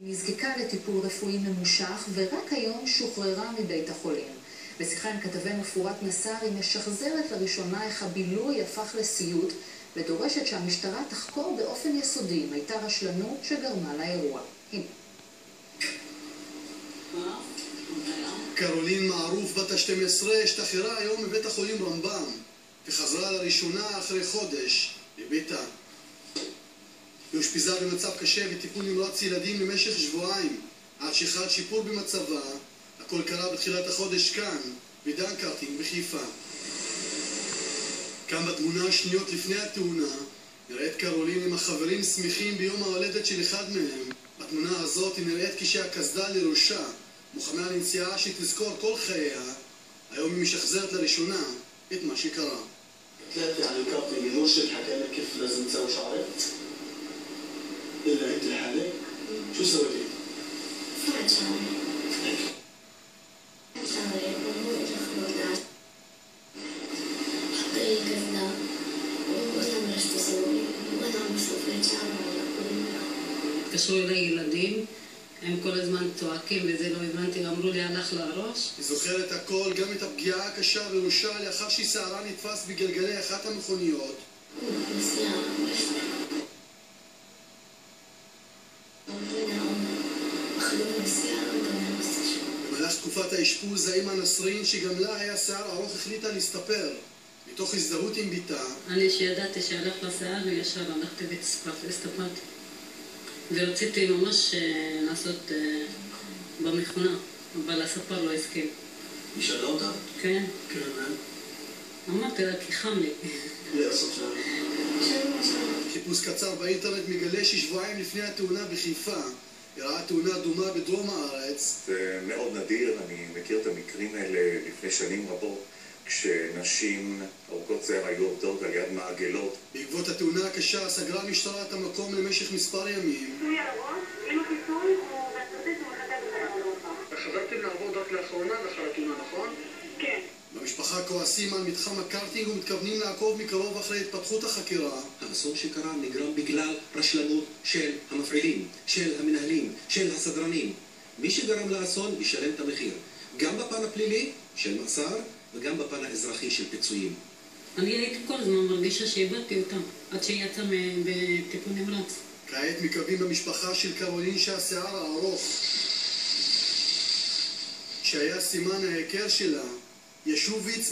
היא נזקקה לטיפול רפואי ממושך ורק היום שוחררה מבית החולים. בשיחה עם כתבנו פורת נסאר היא משחזרת לראשונה איך הבילוי הפך לסיוט ודורשת שהמשטרה תחקור באופן יסודי אם הייתה רשלנות שגרמה לאירוע. הנה. קרולין מערוף בת ה-12 השתחררה היום מבית החולים רמב"ם וחזרה לראשונה אחרי חודש לביתה. היא אושפזה במצב קשה בטיפול נמרץ ילדים במשך שבועיים עד שחל שיפור במצבה. הכל קרה בתחילת החודש כאן, בדנקרטינג בחיפה. כאן בתמונה השניות לפני התאונה נראית קרולין עם החברים שמחים ביום ההולדת של אחד מהם. בתמונה הזאת היא נראית כשהקסדה לראשה, מוכנה לנסיעה שתזכור כל חייה. היום היא משחזרת לראשונה את מה שקרה. ثلاثة على الكابتن المرشد حكى لك كيف لازم تسوي شعرك؟ إلا أنت لحالك؟ شو سويتي؟ فرد شعري شعري وهو الخبرات حط لي كذا وأنا ما رشت أسوي وأنا عم بشوف شعري على كل مرة. התקשרו אליי ילדים, הם כל הזמן צועקים וזה לא הבנתי, אמרו לי הלך לראש. היא זוכרת הכל, גם את הפגיעה הקשה בראשה לאחר ששערה נתפס בגלגלי אחת המכוניות. במהלך תקופת האשפוז, האמא נסרין, שגם לה היה שיער ארוך, החליטה להסתפר. מתוך הזדהות עם ביתה. אני שידעתי שהלך לשיער וישר הלכתי והסתפרתי. ורציתי ממש לעשות במכונה, אבל הספר לא הסכים. היא שאלה אותה? כן. כן, אמרתי לה, כי חם לי. לעשות חיפוש קצר באינטרנט מגלה ששבועיים לפני התאונה בחיפה הראה תאונה דומה בדרום הארץ. זה מאוד נדיר, אני מכיר את המקרים האלה לפני שנים רבות, כשנשים ארוכות שיער היו עובדות על יד מעגלות. בעקבות התאונה הקשה סגרה המשטרה את המקום למשך מספר ימים. חיסוי על הראש, עם החיסוי והצרטית הוא מחכה בכל הרווחה. חזרתם לעבוד רק לאחרונה לאחר התאונה, נכון? כן. במשפחה כועסים על מתחם הקארטינג ומתכוונים לעקוב מקרוב אחרי התפתחות החקירה. האסון שקרה נגרם בגלל רשלנות של המפעילים, של המנהלים, של הסדרנים. מי שגרם לאסון ישלם את המחיר, גם בפן הפלילי של מאסר וגם בפן האזרחי של פיצויים. אני הייתי כל הזמן מרגישה שאיבדתי אותם עד שהיא יצאה בטיפול נמרץ. כעת מקווים במשפחה של קרולין שהשיער הארוך שהיה סימן ההיכר שלה ישוב ויצמח.